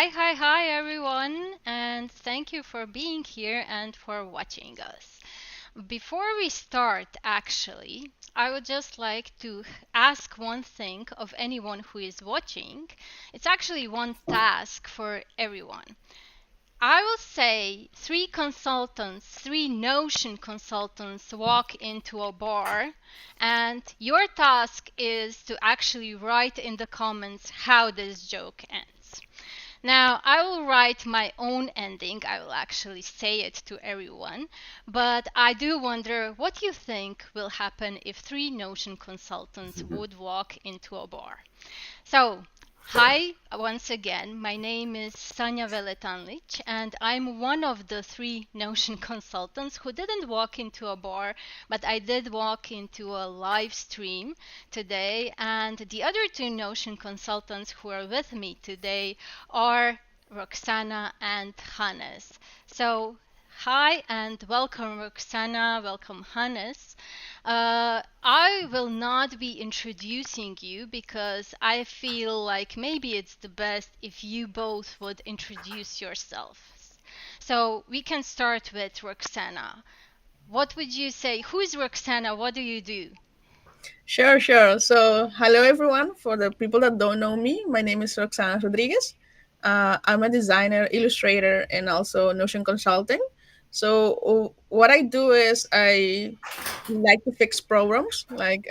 Hi, everyone, and thank you for being here and for watching us. Before we start, actually, I would just like to ask one thing of anyone who is watching. It's actually one task for everyone. I will say three Notion consultants walk into a bar, and your task is to actually write in the comments how this joke ends. Now, I will write my own ending. I will actually say it to everyone. But I do wonder what you think will happen if three Notion consultants would walk into a bar. So, hi once again. My name is Sanja Veletanlic, and I'm one of the three Notion consultants who didn't walk into a bar, but I did walk into a live stream today. And the other two Notion consultants who are with me today are Roxana and Hannes. So, hi and welcome, Roxana. Welcome, Hannes. I will not be introducing you because I feel like maybe it's the best if you both would introduce yourselves. So we can start with Roxana. What would you say? Who is Roxana? What do you do? Sure. So, hello everyone. For the people that don't know me, my name is Roxana Rodriguez. I'm a designer, illustrator, and also Notion consulting. So, what I do is I like to fix programs like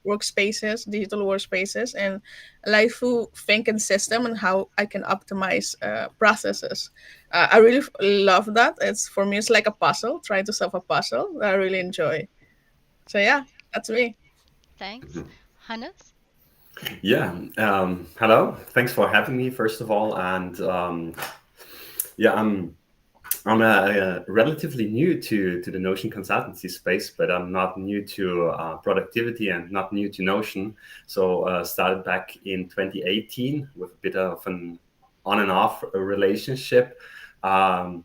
workspaces, digital workspaces, and I like to think in system and how I can optimize processes. I really love that. It's for me, it's like a puzzle, trying to solve a puzzle that I really enjoy. So, yeah, that's me. Thanks. Hannes? Yeah. Hello. Thanks for having me, first of all. And yeah, I'm relatively new to the Notion consultancy space, but I'm not new to productivity and not new to Notion. So started back in 2018 with a bit of an on and off relationship. Um,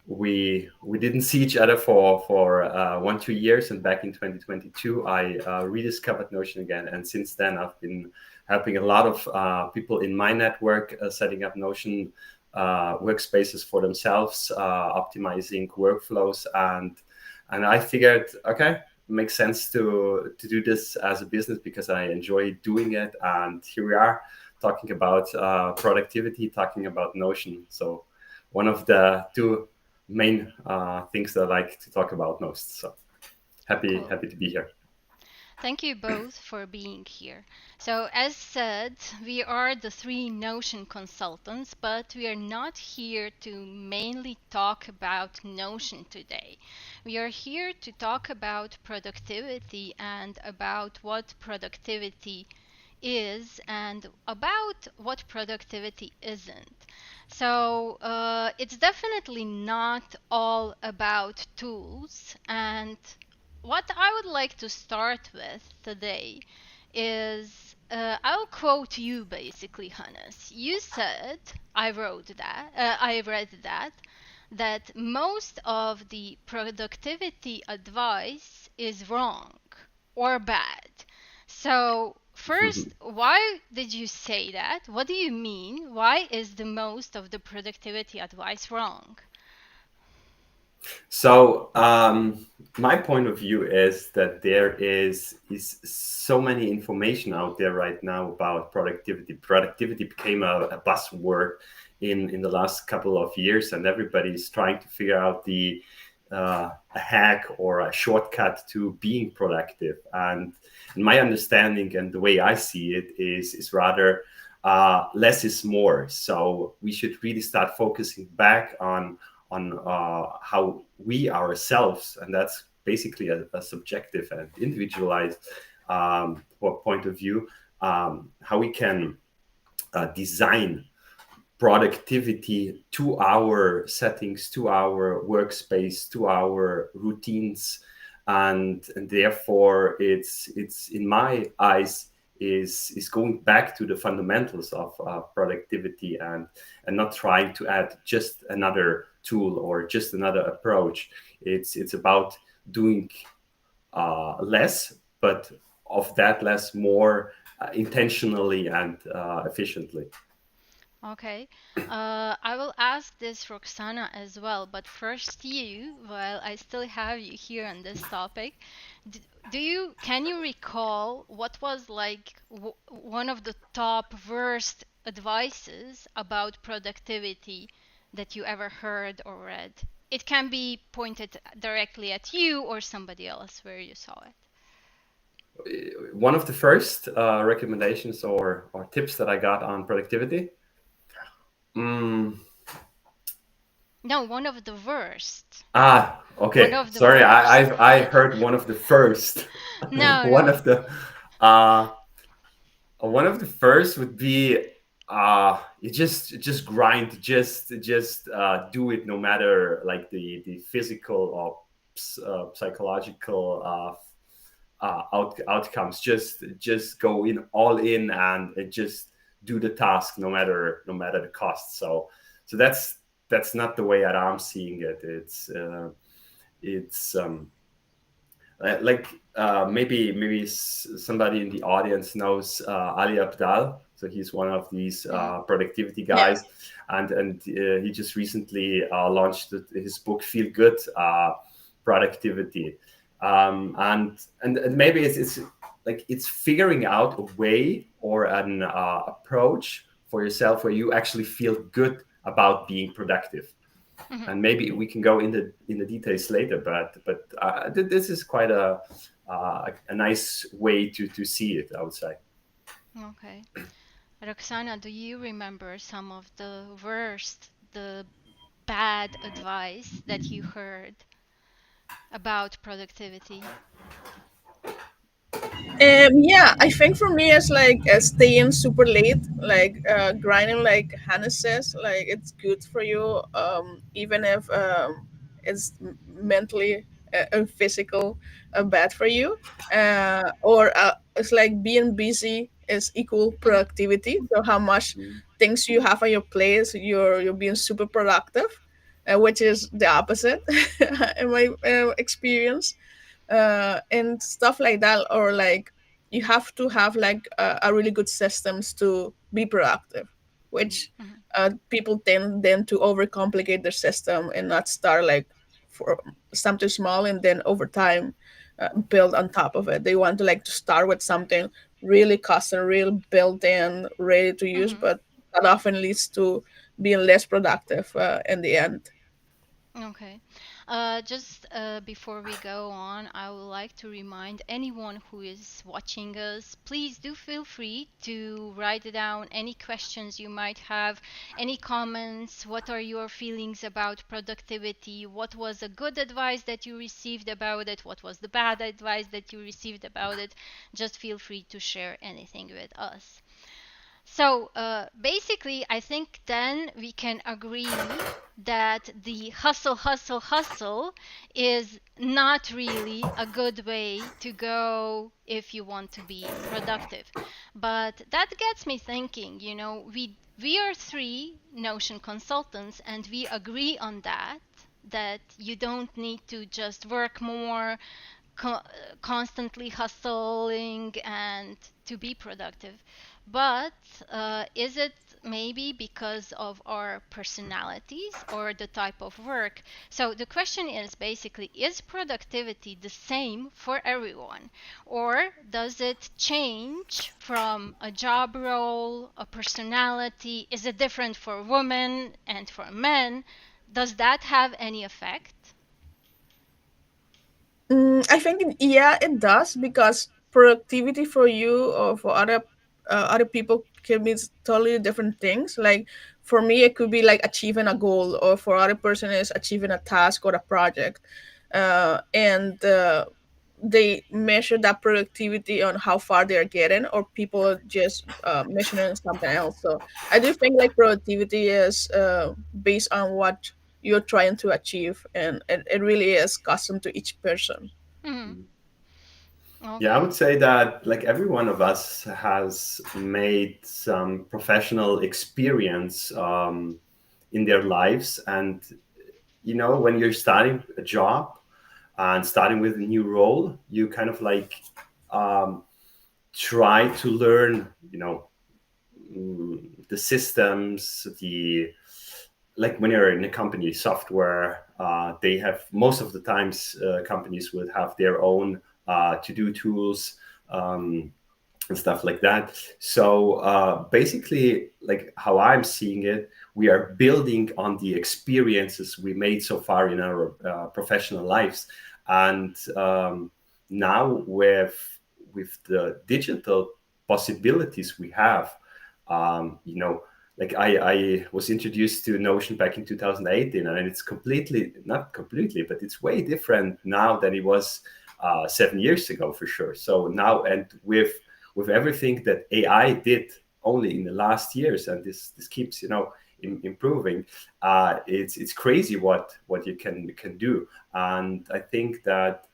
we didn't see each other for 1-2 years, and back in 2022 I rediscovered Notion again, and since then I've been helping a lot of people in my network setting up Notion workspaces for themselves, optimizing workflows, and I figured, okay, makes sense to do this as a business because I enjoy doing it, and here we are talking about productivity, talking about Notion. So one of the two main things that I like to talk about most. So Cool. happy to be here. Thank you both for being here. So, as said, we are the three Notion consultants, but we are not here to mainly talk about Notion today. We are here to talk about productivity and about what productivity is and about what productivity isn't. So it's definitely not all about tools. And what I would like to start with today is I'll quote you basically, Hannes. You said, I read that most of the productivity advice is wrong or bad. So, first, why did you say that? What do you mean? Why is the most of the productivity advice wrong? So my point of view is that there is so many information out there right now about productivity. Productivity became a buzzword in the last couple of years, and everybody's trying to figure out a hack or a shortcut to being productive. And my understanding and the way I see it is rather less is more. So we should really start focusing back on how we ourselves, and that's basically a subjective and individualized point of view, how we can design productivity to our settings, to our workspace, to our routines, and therefore it's in my eyes is going back to the fundamentals of productivity, and not trying to add just another tool or just another approach. It's about doing less, but of that less more intentionally and efficiently. Okay. I will ask this Roxana as well, but first you, while I still have you here on this topic, can you recall what was like one of the top worst advices about productivity that you ever heard or read? It can be pointed directly at you or somebody else where you saw it. One of the first recommendations or tips that I got on productivity. Mm, No, one of the worst. One okay. of the Sorry, worst. I heard one of the first. No, one no. of the uh, one of the first would be you just grind, just do it no matter like the physical or psychological outcomes. Just go in all in and just do the task no matter the cost. So that's not the way that I'm seeing it. It's maybe somebody in the audience knows Ali Abdal. So he's one of these Hmm. productivity Yeah. guys, and he just recently launched his book Feel Good Productivity, and maybe it's like it's figuring out a way or an approach for yourself where you actually feel good about being productive. Hmm. And maybe we can go in the details later, but this is quite a nice way to see it, I would say. Okay. Roxana, do you remember some of the worst, the bad advice that you heard about productivity? Yeah, I think for me it's like staying super late, like grinding, like Hannah says, like it's good for you, even if it's mentally and physical bad for you. Or it's like being busy is equal Hmm. productivity. So how much Mm, things you have on your plate, you're being super productive, which is the opposite in my experience, and stuff like that. Or like you have to have like a really good systems to be productive, which Hmm. people tend then to overcomplicate their system and not start like for something small and then over time build on top of it. They want to like to start with something really custom, real built in, ready to use, Hmm. but that often leads to being less productive in the end. Okay. Just before we go on, I would like to remind anyone who is watching us, please do feel free to write down any questions you might have, any comments. What are your feelings about productivity? What was a good advice that you received about it? What was the bad advice that you received about it? Just feel free to share anything with us. So basically, I think then we can agree that the hustle, hustle, hustle is not really a good way to go if you want to be productive. But that gets me thinking, we are three Notion consultants and we agree on that you don't need to just work more, co- constantly hustling and to be productive. But is it maybe because of our personalities or the type of work? So the question is basically, is productivity the same for everyone? Or does it change from a job role, a personality? Is it different for women and for men? Does that have any effect? I think yeah, it does, because productivity for you or for other people can be totally different things. Like for me, it could be like achieving a goal, or for other person is achieving a task or a project, and they measure that productivity on how far they are getting, or people are just measuring something else. So I do think like productivity is based on what you're trying to achieve, and it really is custom to each person. Hmm. mm. Yeah, I would Okay. say that like every one of us has made some professional experience in their lives, and when you're starting a job and starting with a new role, you kind of like um, try to learn, the systems, the like when you're in a company software, they have most of the times companies would have their own to-do tools. And stuff like that. So basically, like how I'm seeing it, we are building on the experiences we made so far in our professional lives, and now with the digital possibilities we have, like I was introduced to Notion back in 2018, and it's completely, not completely, but it's way different now than it was 7 years ago for sure. So now, and with everything that AI did only in the last years, and this keeps improving. It's crazy what you can do, and I think that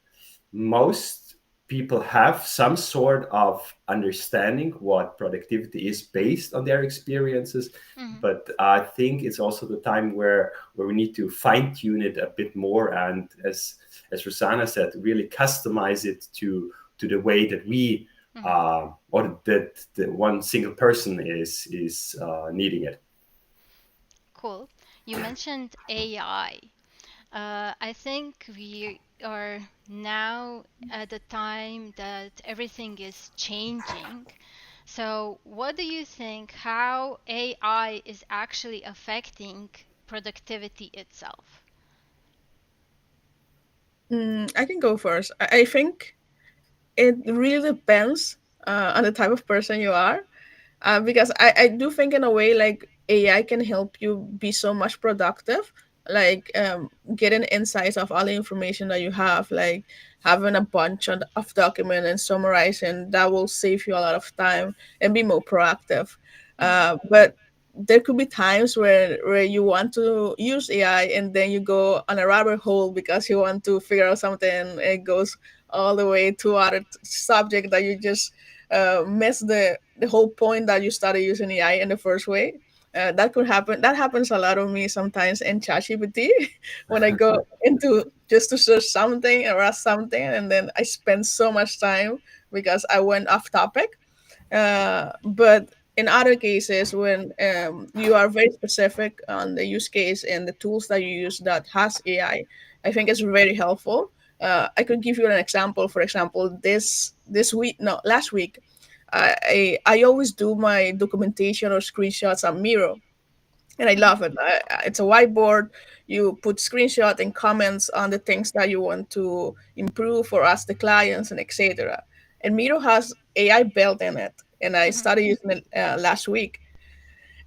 most people have some sort of understanding what productivity is based on their experiences, Mhm. but I think it's also the time where we need to fine tune it a bit more, and as Rosanna said, really customize it to the way that we Mhm. or that the one single person is needing it. Cool. You mentioned AI. I think we are now at the time that everything is changing. So, what do you think how AI is actually affecting productivity itself? I can go first. I think it really depends on the type of person you are. Because I do think in a way like AI can help you be so much productive, like getting insights of all the information that you have, like having a bunch of document and summarizing that will save you a lot of time and be more proactive. Mhm. But there could be times where you want to use AI and then you go on a rabbit hole because you want to figure out something and it goes all the way to other subject that you just miss the whole point that you started using AI in the first way. That could happen. That happens a lot of me sometimes in ChatGPT when I go into just to search something or ask something, and then I spend so much time because I went off topic. But in other cases, when you are very specific on the use case and the tools that you use that has AI, I think it's very helpful. I could give you an example. For example, this week, no, last week, I always do my documentation or screenshots on Miro, and I Mhm. love it. It's a whiteboard. You put screenshot and comments on the things that you want to improve or ask the clients and etc. And Miro has AI built in it, and I Mhm. started using it last week.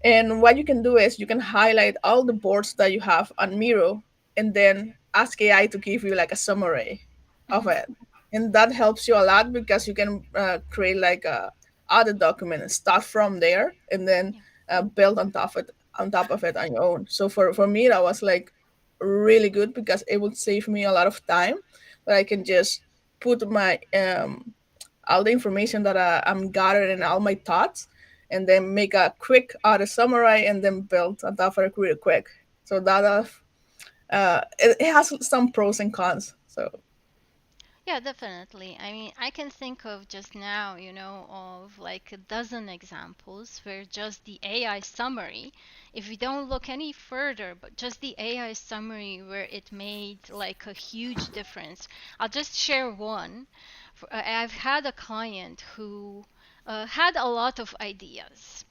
And what you can do is you can highlight all the boards that you have on Miro and then ask AI to give you like a summary of Mhm. it. And that helps you a lot because you can create like a other document and start from there and then Yeah. build on top of it on your own. So for me that was like really good because it would save me a lot of time. But I can just put my all the information that I'm gathering and all my thoughts, and then make a quick auto summary and then build a top of it really quick. So that it has some pros and cons. So Yeah, definitely. I mean, I can think of just now, of like a dozen examples where just the AI summary, if we don't look any further, but just the AI summary where it made like a huge difference. I'll just share one. I've had a client who had a lot of ideas.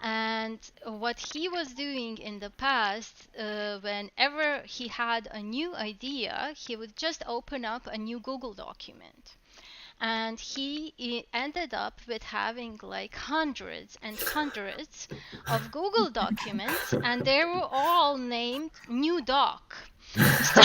And what he was doing in the past, whenever he had a new idea, he would just open up a new Google document. And he ended up with having like hundreds and hundreds of Google documents, and they were all named New Doc. So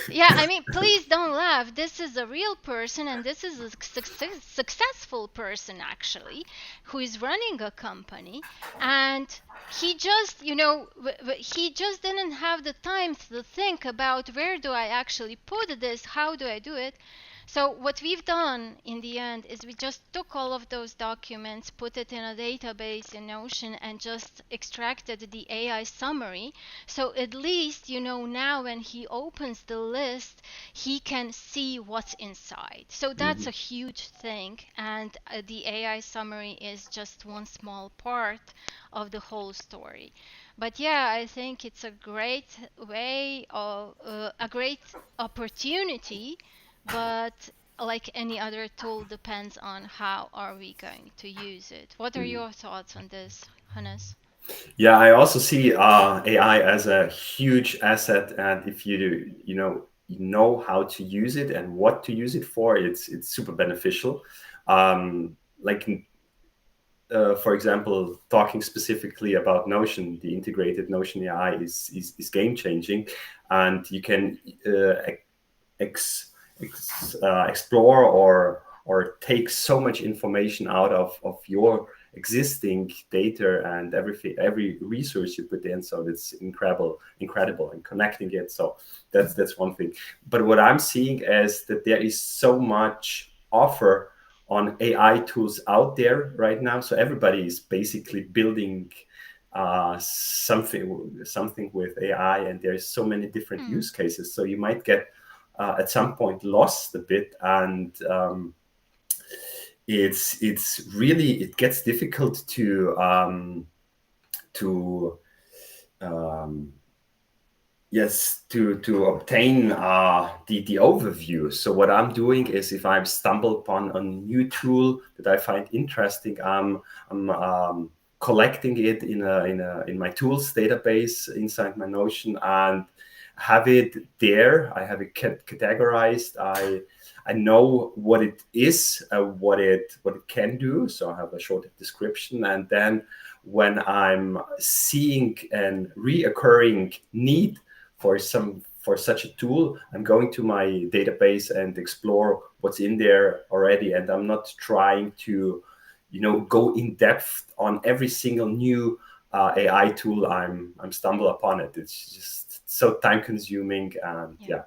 yeah, I mean, please don't laugh. This is a real person, and this is a successful person, actually, who is running a company. And he just, he just didn't have the time to think about where do I actually put this? How do I do it? So what we've done in the end is we just took all of those documents, put it in a database in Notion, and just extracted the AI summary. So at least, now when he opens the list, he can see what's inside. So that's Hmm. a huge thing. And the AI summary is just one small part of the whole story. But yeah, I think it's a great way of a great opportunity, but like any other tool depends on how are we going to use it. What are Hmm. your thoughts on this, Hannes? Yeah, I also see AI as a huge asset, and if you know how to use it and what to use it for, it's super beneficial. Like for example, talking specifically about Notion, the integrated Notion AI is game changing, and you can ex, explore or take so much information out of your existing data and every resource you put in. So it's incredible and connecting it. So that's one thing. But what I'm seeing is that there is so much offer on AI tools out there right now. So everybody is basically building something with AI, and there's so many different Hmm. use cases. So you might get at some point lost a bit, and it's really it gets difficult to um, yes to obtain the overview. So what I'm doing is, if I stumble upon a new tool that I find interesting, I'm collecting it in my tools database inside my Notion, and have it there. I have it categorized. I know what it is, what it can do. So I have a short description, and then when I'm seeing an reoccurring need for such a tool, I'm going to my database and explore what's in there already, and I'm not trying to go in depth on every single new AI tool I'm stumble upon it. It's just so time consuming, and Yeah. yeah.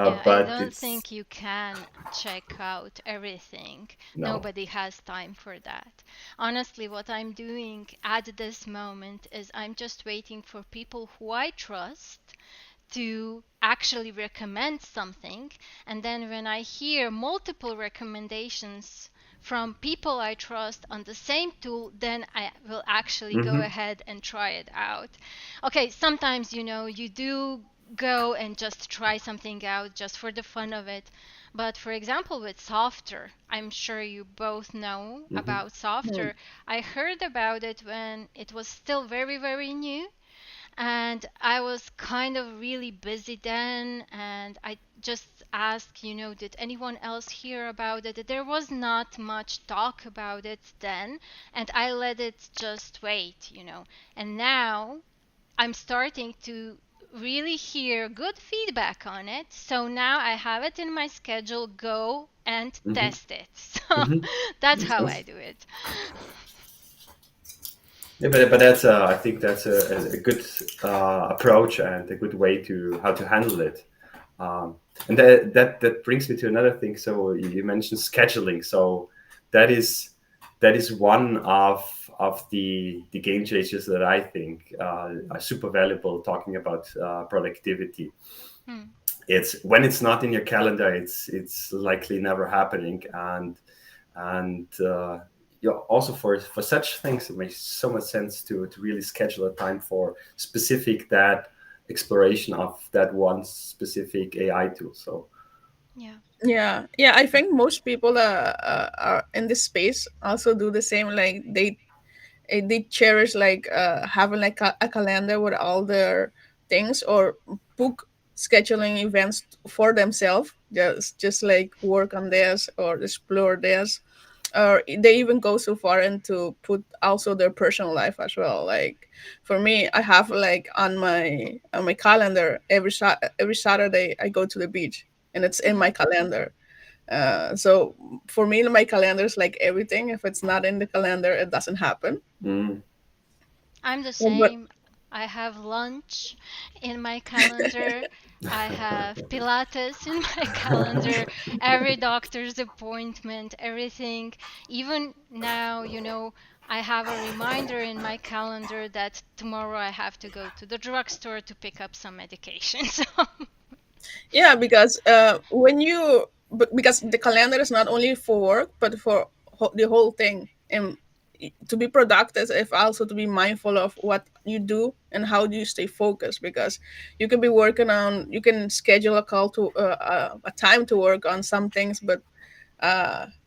Yeah, I But don't it's think you can check out everything. no. Nobody has time for that. Honestly, what I'm doing at this moment is I'm just waiting for people who I trust to actually recommend something. And then when I hear multiple recommendations from people I trust on the same tool, then I will actually go Hmm. ahead and try it out. Okay, sometimes, you do go and just try something out just for the fun of it. But for example, with Softer, I'm sure you both know Hmm. about Softer. I heard about it when it was still very, very new, and I was kind of really busy then, and I just asked, did anyone else hear about it? There was not much talk about it then, and I let it just wait. And now I'm starting to really hear good feedback on it. So now I have it in my schedule, go and Hmm. test it. So Hmm. that's Makes how sense. I do it. Yeah, but that's I think that's a good approach and a good way to how to handle it. Um, and that brings me to another thing. So you mentioned scheduling. So that is that is one of the game changers that I think are super valuable. Talking about productivity, Hmm. it's when it's not in your calendar, it's likely never happening, and also for such things, it makes so much sense to really schedule a time for specific that exploration of that one specific AI tool. So Yeah. Yeah, I think most people are in this space also do the same. Like they cherish like having like a calendar with all their things, or book scheduling events for themselves, just like work on this or explore this, or they even go so far into put also their personal life as well. Like for me, I have like on my calendar every Saturday I go to the beach, and it's in Hmm. my calendar. So for me, my calendar is like everything. If it's not in the calendar, it doesn't happen. mm, I'm the But same. I have lunch in my calendar. I have Pilates in my calendar, every doctor's appointment, everything. Even now, I have a reminder in my calendar that tomorrow I have to go to the drugstore to pick up some medication. So, Yeah, because because the calendar is not only for work but for the whole thing, and to be productive, if also to be mindful of what you do and how do you stay focused, because you can be working on, you can schedule a call to a time to work on some things, but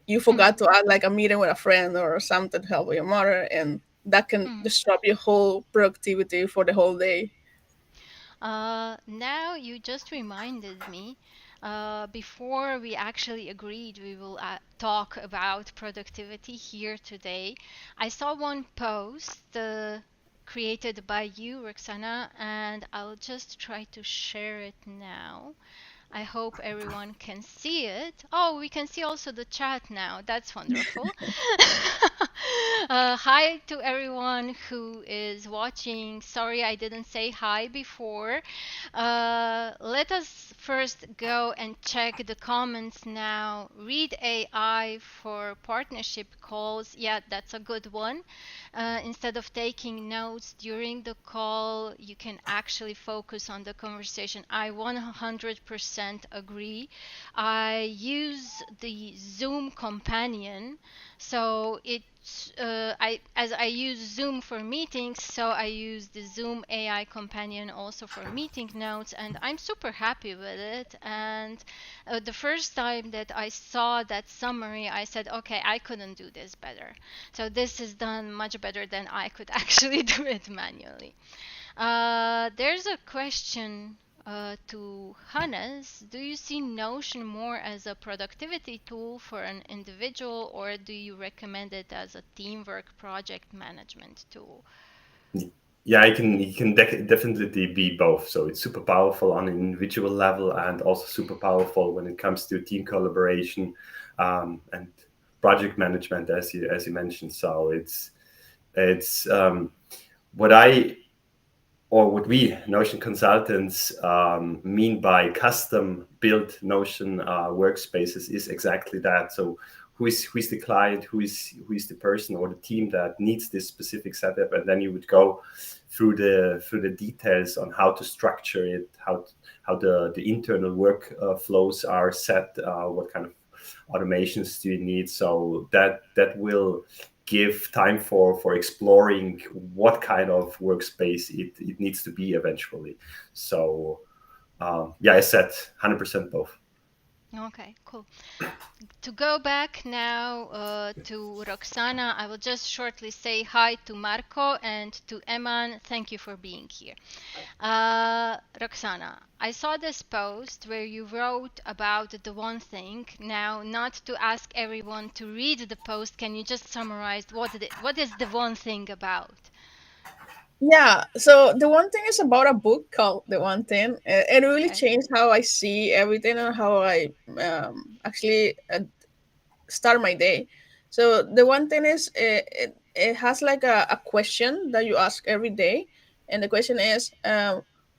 you forgot to mm, add like a meeting with a friend or something to help with your mother, and that can mm. disrupt your whole productivity for the whole day. Now you just reminded me. Before we actually agreed we will talk about productivity here today, I saw one post created by you, Roxana, and I'll just try to share it now. I hope everyone can see it. Oh, we can see also the chat now. That's wonderful. Hi to everyone who is watching. Sorry I didn't say hi before. Let us first go and check the comments now. Read AI for partnership calls. Yeah, that's a good one. Instead of taking notes during the call, you can actually focus on the conversation. I 100% agree. I use the Zoom companion, so as I use Zoom for meetings, so I use the Zoom AI companion also for meeting notes, and I'm super happy with it. And the first time that I saw that summary, I said, okay, I couldn't do this better. So this is done much better than I could actually do it manually. There's a question to Hannes. Do you see Notion more as a productivity tool for an individual, or do you recommend it as a teamwork project management tool? Yeah, it can definitely be both. So it's super powerful on an individual level and also super powerful when it comes to team collaboration and project management, as you mentioned. So it's what I or what we Notion consultants mean by custom built Notion workspaces is exactly that. So who is the client, who is the person or the team that needs this specific setup, and then you would go through the details on how to structure it, how the internal work flows are set, what kind of automations do you need, so that will give time for exploring what kind of workspace it needs to be eventually. So yeah, I said 100% both. Okay, cool. To go back now to Roxana, I will just shortly say hi to Marco and to Eman. Thank you for being here. Roxana, I saw this post where you wrote about the one thing. Now, not to ask everyone to read the post, can you just summarize what is the one thing about? Yeah, so the one thing is about a book called The One Thing. It really Okay. changed how I see everything and how I actually start my day. So the one thing is it has like a question that you ask every day, and the question is,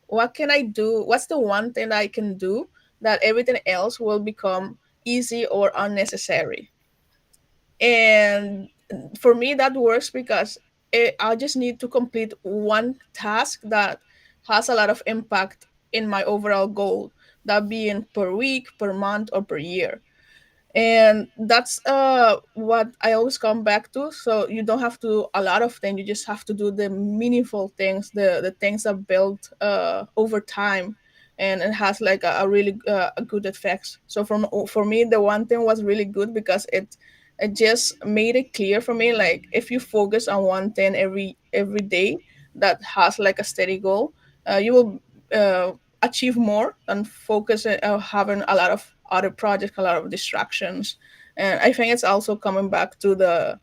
what can I do? What's the one thing I can do that everything else will become easy or unnecessary? And for me that works because I just need to complete one task that has a lot of impact in my overall goal, that being per week, per month, or per year. And that's what I always come back to. So you don't have to do a lot of things, you just have to do the meaningful things, the things that build over time, and it has like a really a good effects. So for me the one thing was really good because it just made it clear for me, like if you focus on one thing every day that has like a steady goal, you will achieve more than focus having a lot of other projects, a lot of distractions. And I think it's also coming back to the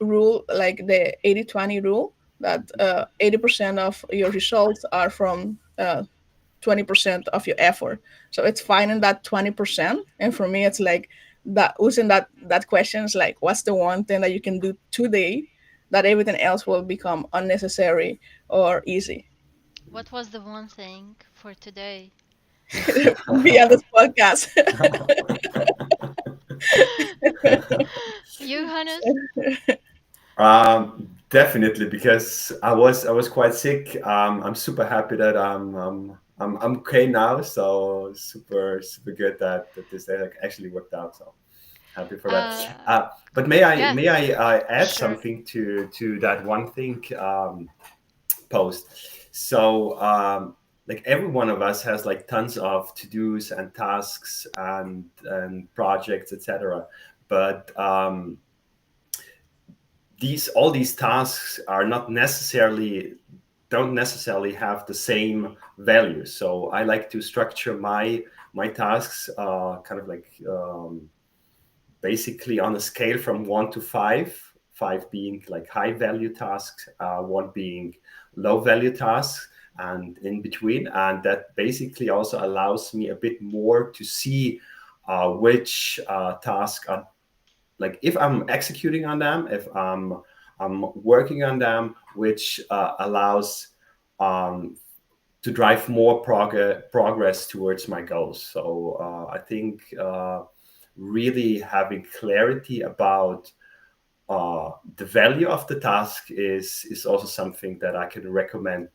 rule, like the 80-20 rule, that 80% of your results are from 20% of your effort. So it's finding that 20%. And for me, it's like that using that question is like, what's the one thing that you can do today that everything else will become unnecessary or easy. What was the one thing for today? Be on this podcast. You, Hannes? Definitely, because I was quite sick. I'm super happy that I'm okay now. So super good that this like, actually worked out. So happy for that. Uh, But may I add sure. something to that one thing post? So like every one of us has like tons of to dos and tasks and projects, etc. But these all these tasks are not necessarily don't necessarily have the same value. So I like to structure my tasks kind of like basically on a scale from 1 to 5, 5 being like high value tasks, one being low value tasks, and in between. And that basically also allows me a bit more to see which tasks are like if I'm executing on them, if I'm working on them, which allows um, to drive more progress towards my goals. So I think really having clarity about the value of the task is also something that I can recommend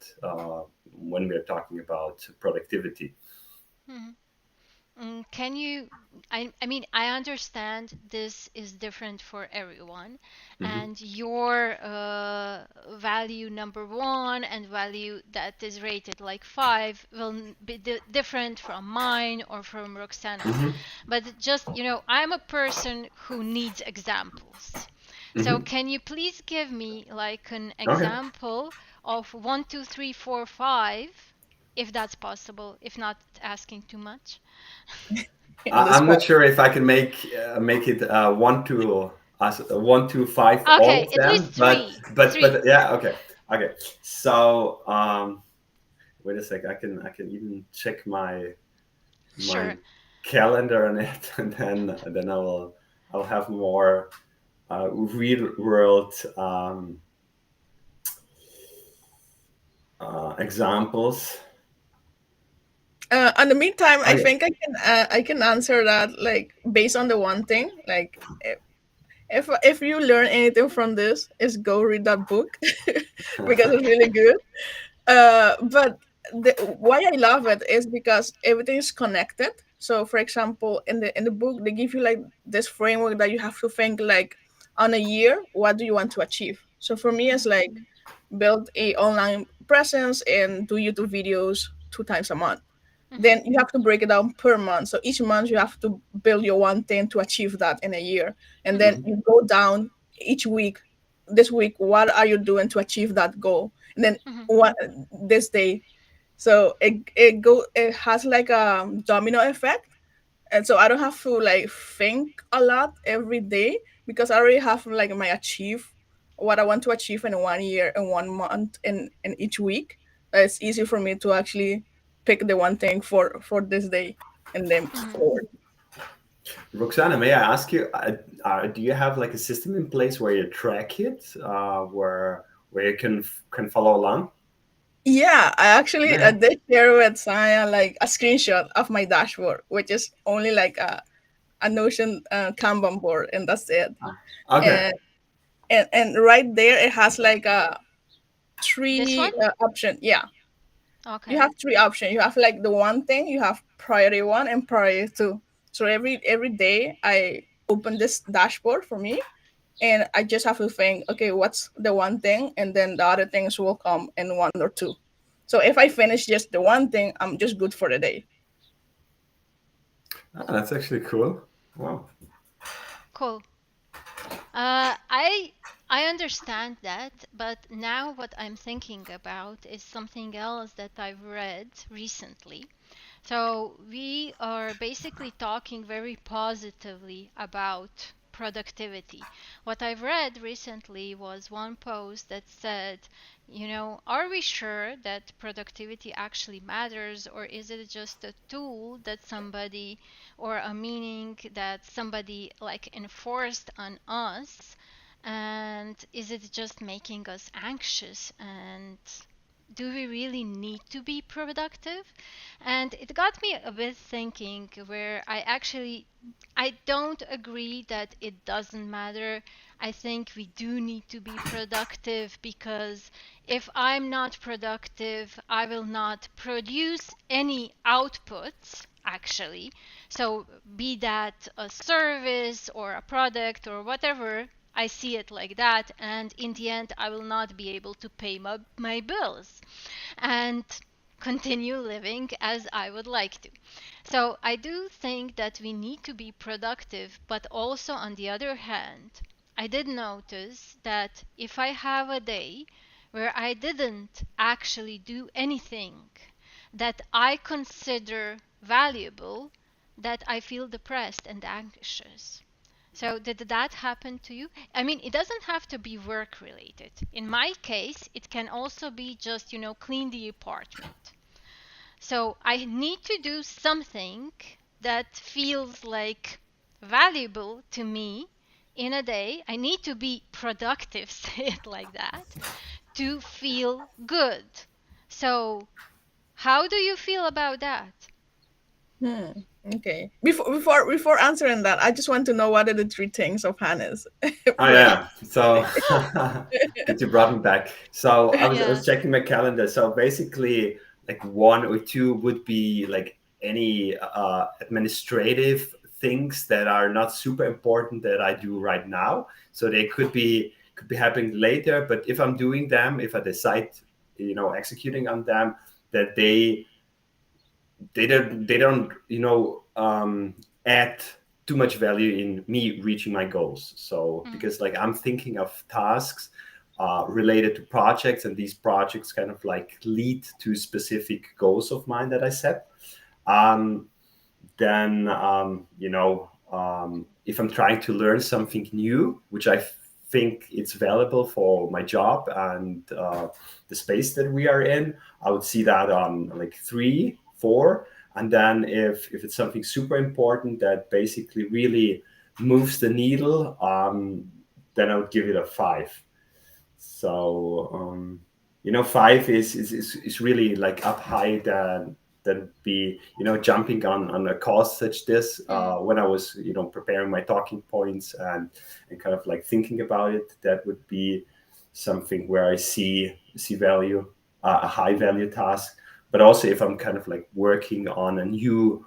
when we're talking about productivity. Mhm. Can you? I mean, I understand this is different for everyone, Hmm. and your value number one and value that is rated like five will be different from mine or from Roxana's. Hmm. But just, I'm a person who needs examples. So, Hmm. can you please give me like an Okay. example of one, two, three, four, five, if that's possible, if not asking too much? In the I'm spot. not sure if I can make it 1 to 5 all Okay, of at least them, but three. but Three. but yeah, okay, okay. So wait a sec. I can even check my Sure. calendar on it, and then I'll have more real world examples. In the meantime, I Okay. think I can answer that like based on the one thing. Like if you learn anything from this, is go read that book because it's really good. But why I love it is because everything is connected. So, for example, in the book, they give you like this framework that you have to think like on a year, what do you want to achieve? So for me, it's Mhm, like build a online presence and do YouTube videos 2 times a month. mhm, Then you have to break it down per month. So each month you have to build your one thing to achieve that in a year. And then mhm, Mhm. you go down each week. This week, what are you doing to achieve that goal? And then mhm, what this day. So it has like a domino effect. And so I don't have to like think a lot every day because I already have like my achieve what I want to achieve in 1 year and 1 month in each week. It's easy for me to actually pick the one thing for this day and then mhm. forward. Roxana, may I ask you, do you have like a system in place where you track it, where you can follow along? Yeah, I actually Yeah. did share with Saya like a screenshot of my dashboard, which is only like a Notion Kanban board, and that's it. Okay. And and right there it has like a This one? three option. Yeah, you Okay. have three options. You have like the one thing, you have priority one and priority two. So every day I open this dashboard for me, and I just have to think, okay, what's the one thing, and then the other things will come in one or two. So if I finish just the one thing, I'm just good for the day. That's actually cool. Wow. Cool. I understand that, but now what I'm thinking about is something else that I've read recently. So we are basically talking very positively about productivity. What I've read recently was one post that said, are we sure that productivity actually matters, or is it just a tool that somebody, or a meaning that somebody like enforced on us, And is it just making us anxious? And do we really need to be productive? And it got me a bit thinking, where I don't agree that it doesn't matter. I think we do need to be productive, because if I'm not productive, I will not produce any outputs actually. So, be that a service or a product or whatever, I see it like that. And in the end, I will not be able to pay my bills and continue living as I would like to. So, I do think that we need to be productive, but also on the other hand, I did notice that if I have a day where I didn't actually do anything that I consider valuable, that I feel depressed and anxious. So, did that happen to you? I mean, it doesn't have to be work related. In my case, it can also be just, clean the apartment. So, I need to do something that feels like valuable to me in a day. I need to be productive, say it like that, to feel good. So, how do you feel about that? Hmm. Okay. Before answering that, I just want to know what are the three things of Hannes Oh brain. yeah. So good you brought me back. So I was Yeah. checking my calendar. So basically like one or two would be like any administrative things that are not super important that I do right now. So they could be happening later. But if I'm doing them, if I decide, executing on them, that they don't add too much value in me reaching my goals. So Mm, because like I'm thinking of tasks related to projects, and these projects kind of like lead to specific goals of mine that I set. um, then if I'm trying to learn something new, which I think it's valuable for my job and the space that we are in, I would see that on like 3 4. And then if it's something super important that basically really moves the needle, then I would give it a 5. So 5 is really like up high than be jumping on a cause such this. mm, When I was preparing my talking points and kind of like thinking about it, that would be something where I see value, a high value task. But also if I'm kind of like working on a new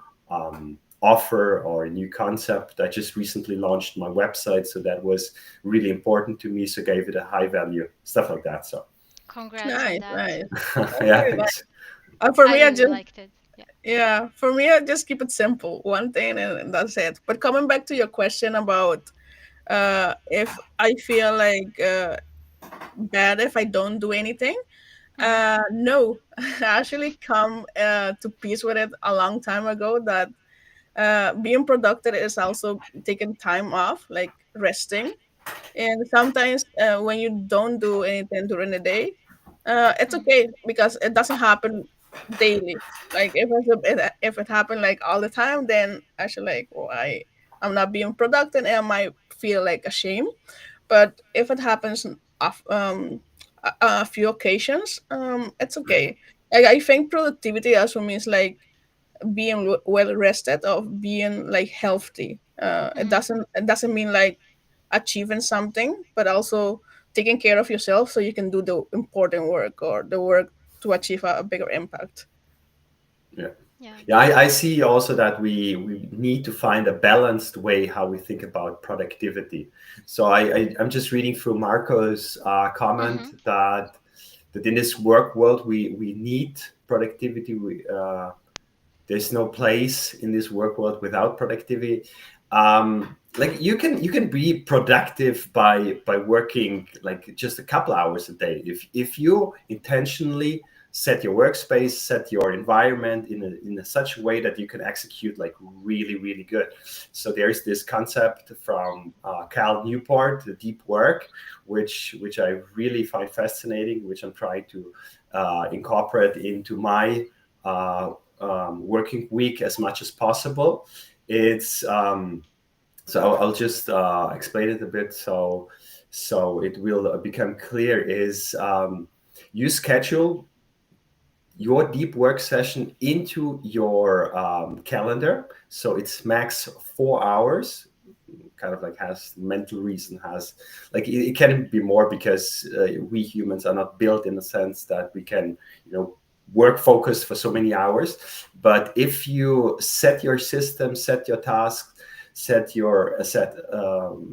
offer or a new concept. I just recently launched my website, so that was really important to me. So gave it a high value, stuff like that. So congrats on Nice, that. nice. That's yeah, really nice. thanks. For I me, I really just liked it. Yeah. yeah. For me, I just keep it simple. One thing, and that's it. But coming back to your question about if I feel like bad if I don't do anything, Mm-hmm. no, I actually come to peace with it a long time ago. That being productive is also taking time off, like resting. And sometimes when you don't do anything during the day, it's Mm, okay because it doesn't happen daily. Like if it happened like all the time, then actually like, well, I'm not being productive and I might feel like ashamed. But if it happens a few occasions, it's okay. Like I think productivity also means like being well rested, of being like healthy. mm. It doesn't mean like achieving something, but also taking care of yourself so you can do the important work or the work to achieve a bigger impact. Yeah. Yeah. Yeah, I see also that we need to find a balanced way how we think about productivity. So I'm just reading through Marco's comment Mm-hmm. that in this work world we need productivity. There's no place in this work world without productivity. Like you can be productive by working like just a couple hours a day if you intentionally set your workspace, set your environment in a such a way that you can execute like really really good. So there's this concept from Cal Newport, the deep work, which I really find fascinating, which I'm trying to incorporate into my uh, working week as much as possible. It's so I'll just explain it a bit. So So it will become clear is you schedule your deep work session into your calendar. So it's max 4 hours, kind of like has mental reason, has like it can be more because we humans are not built in the sense that we can, work focused for so many hours. But if you set your system, set your task, set your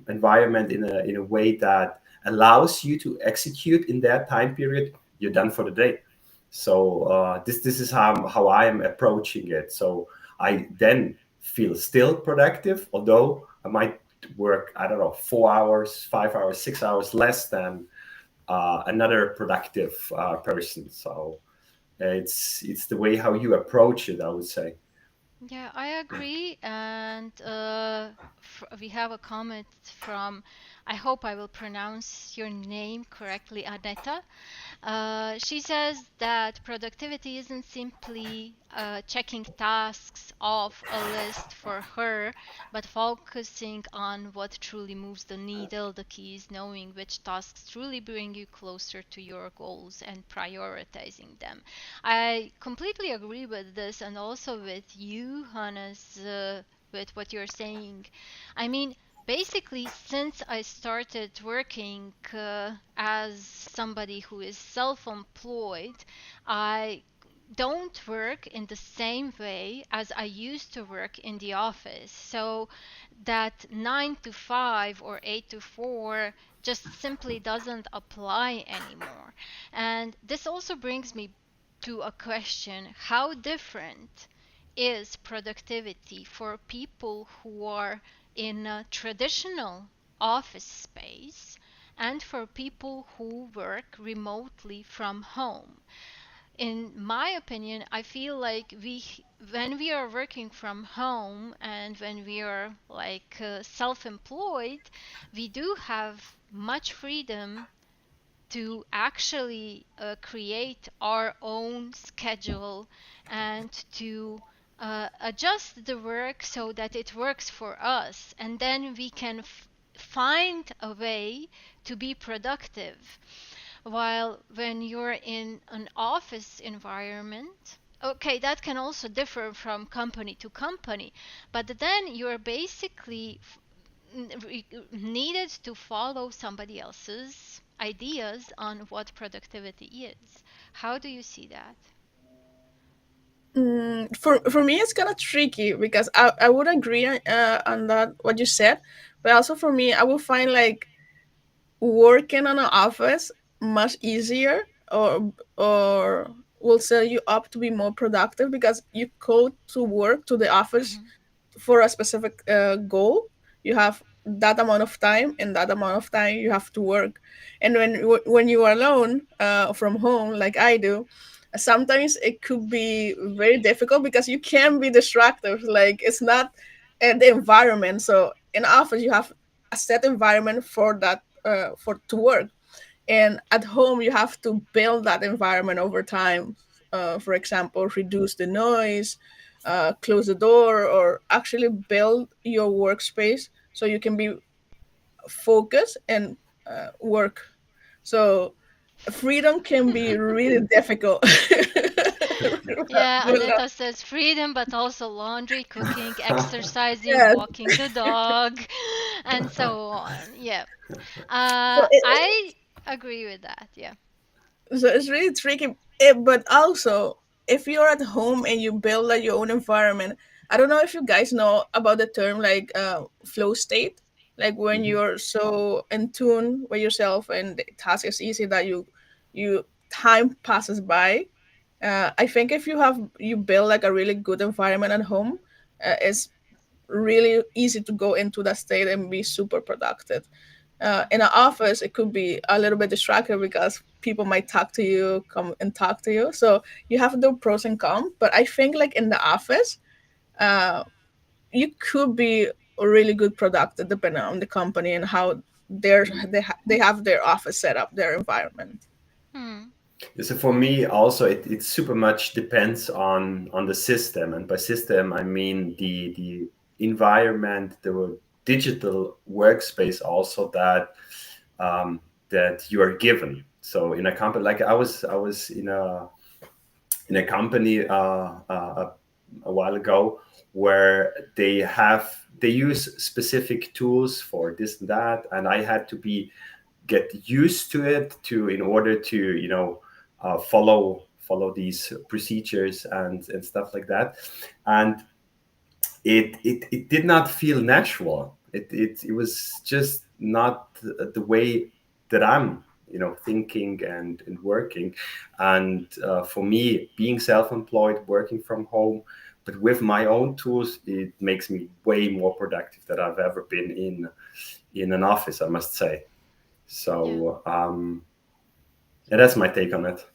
environment in a way that allows you to execute in that time period, you're done for the day. So this is how I am approaching it. So I then feel still productive, although I might work, I don't know, 4 hours, 5 hours, 6 hours less than another productive person. So it's the way how you approach it, I would say. Yeah, I agree. And we have a comment from, I hope I will pronounce your name correctly, Aneta. She says that productivity isn't simply checking tasks off a list for her, but focusing on what truly moves the needle. The key is knowing which tasks truly bring you closer to your goals and prioritizing them. I completely agree with this, and also with you, Hannes, with what you're saying. I mean, basically, since I started working as somebody who is self employed, I don't work in the same way as I used to work in the office. So that 9 to 5 or 8 to 4 just simply doesn't apply anymore. And this also brings me to a question: how different is productivity for people who are in a traditional office space and for people who work remotely from home? In my opinion, I feel like when we are working from home and when we are like self-employed, we do have much freedom to actually create our own schedule and to adjust the work so that it works for us. And then we can find a way to be productive. While when you're in an office environment, okay, that can also differ from company to company, but then you're basically needed to follow somebody else's ideas on what productivity is. How do you see that? For me, it's kind of tricky because I would agree on that what you said, but also for me, I would find like working on an office much easier, or will set you up to be more productive because you go to work to the office Hmm. for a specific goal. You have that amount of time, and that amount of time you have to work. And when you are alone from home, like I do, sometimes it could be very difficult because you can be distracted. Like it's not the environment. So in office, you have a set environment for that for to work, and at home you have to build that environment over time. For example, reduce the noise, close the door, or actually build your workspace so you can be focused and work. So freedom can be really difficult. Yeah, But, Aneta says freedom, but also laundry, cooking, exercising, yes. walking the dog, and so on. Yeah. So I agree with that. Yeah. So it's really tricky. But also, if you're at home and you build like your own environment, I don't know if you guys know about the term like flow state, like when Mhm. you're so in tune with yourself and the task is easy that you time passes by. I think if you build like a really good environment at home, it's really easy to go into that state and be super productive. In an office, it could be a little bit distracting because people might talk to you, come and talk to you. So you have the pros and cons. But I think like in the office, uh, you could be a really good productive depending on the company and how they have their office set up, their environment. Hmm. So for me, also, it super much depends on the system, and by system I mean the environment, the digital workspace, also that that you are given. So in a company, like I was in a company a while ago, where they use specific tools for this and that, and I had to be get used to it to in order to follow these procedures and stuff like that. And it did not feel natural. It was just not the way that I'm thinking and working. And for me, being self-employed, working from home, but with my own tools, it makes me way more productive than I've ever been in an office, I must say. Yeah. So yeah, that's my take on it.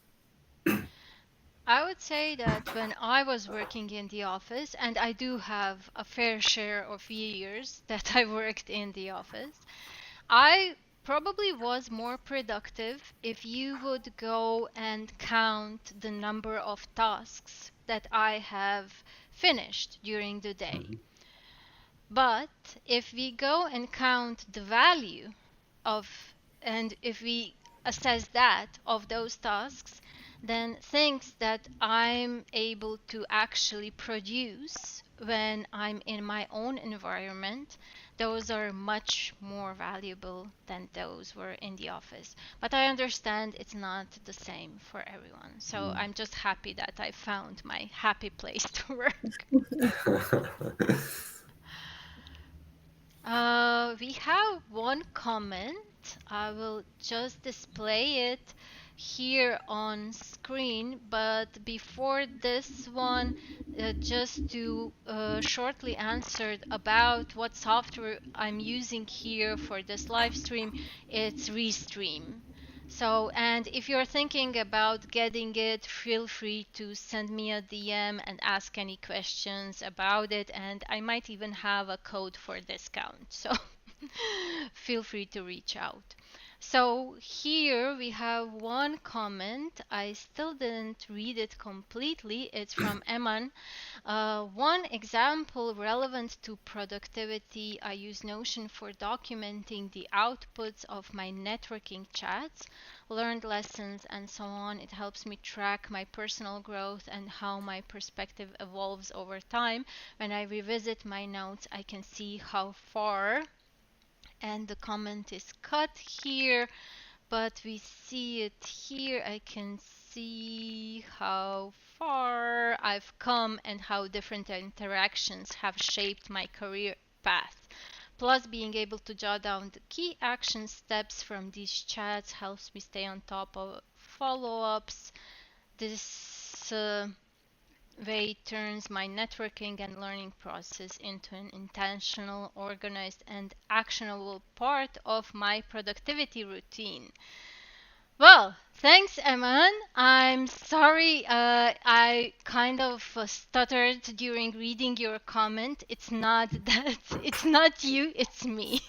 I would say that when I was working in the office, and I do have a fair share of years that I worked in the office, I probably was more productive if you would go and count the number of tasks that I have finished during the day. Mhm. But if we go and count the value of, and if we assess that of those tasks, then things that I'm able to actually produce when I'm in my own environment, those are much more valuable than those were in the office. But I understand it's not the same for everyone. So I'm just happy that I found my happy place to work. We have one comment. I will just display it here on screen, but before this one, just to shortly answer about what software I'm using here for this live stream, it's Restream. So, and if you're thinking about getting it, feel free to send me a DM and ask any questions about it. And I might even have a code for discount. So feel free to reach out. So here we have one comment. I still didn't read it completely. It's from Eman. One example relevant to productivity, I use Notion for documenting the outputs of my networking chats, learned lessons, and so on. It helps me track my personal growth and how my perspective evolves over time. When I revisit my notes, I can see how far, and the comment is cut here, but we see it here. I can see how far I've come and how different interactions have shaped my career path. Plus, being able to jot down the key action steps from these chats helps me stay on top of follow ups. This way turns my networking and learning process into an intentional, organized, and actionable part of my productivity routine. Well, thanks, Eman. I'm sorry I kind of stuttered during reading your comment. It's not that, it's not you, it's me.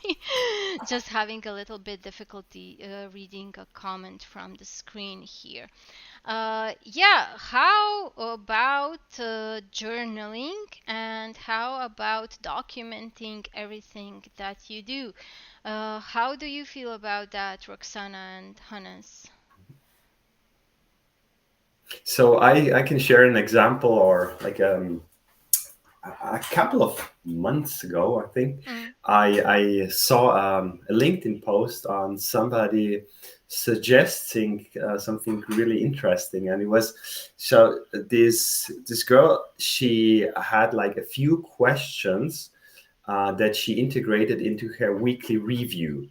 Just having a little bit difficulty reading a comment from the screen here. Yeah, how about journaling and how about documenting everything that you do? How do you feel about that, Roxana and Hannes? So I can share an example, or like a couple of months ago, I think, Mm, I saw a LinkedIn post on somebody suggesting something really interesting, and it was so this girl, she had like a few questions that she integrated into her weekly review.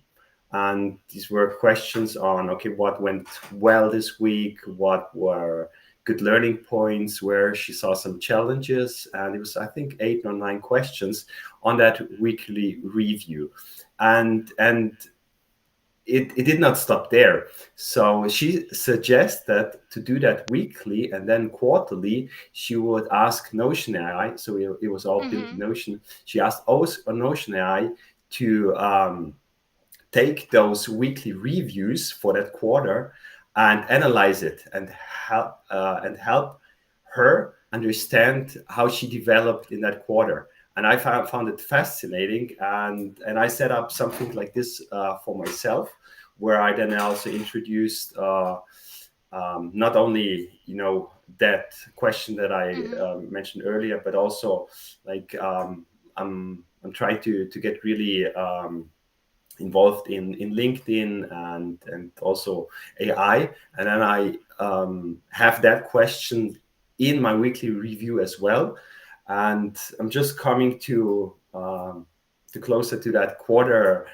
And these were questions on, okay, what went well this week, what were good learning points, where she saw some challenges. And it was, I think, 8 or 9 questions on that weekly review. And it did not stop there. So she suggested to do that weekly, and then quarterly she would ask Notion AI. So it was all built in mm-hmm, Notion. She asked also Notion AI to take those weekly reviews for that quarter and analyze it and help her understand how she developed in that quarter. And I found it fascinating, and I set up something like this for myself, where I then also introduced not only that question that I Mhm. mentioned earlier, but also like I'm trying to get really involved in LinkedIn and also AI, and then I have that question in my weekly review as well, and I'm just coming to closer to that quarter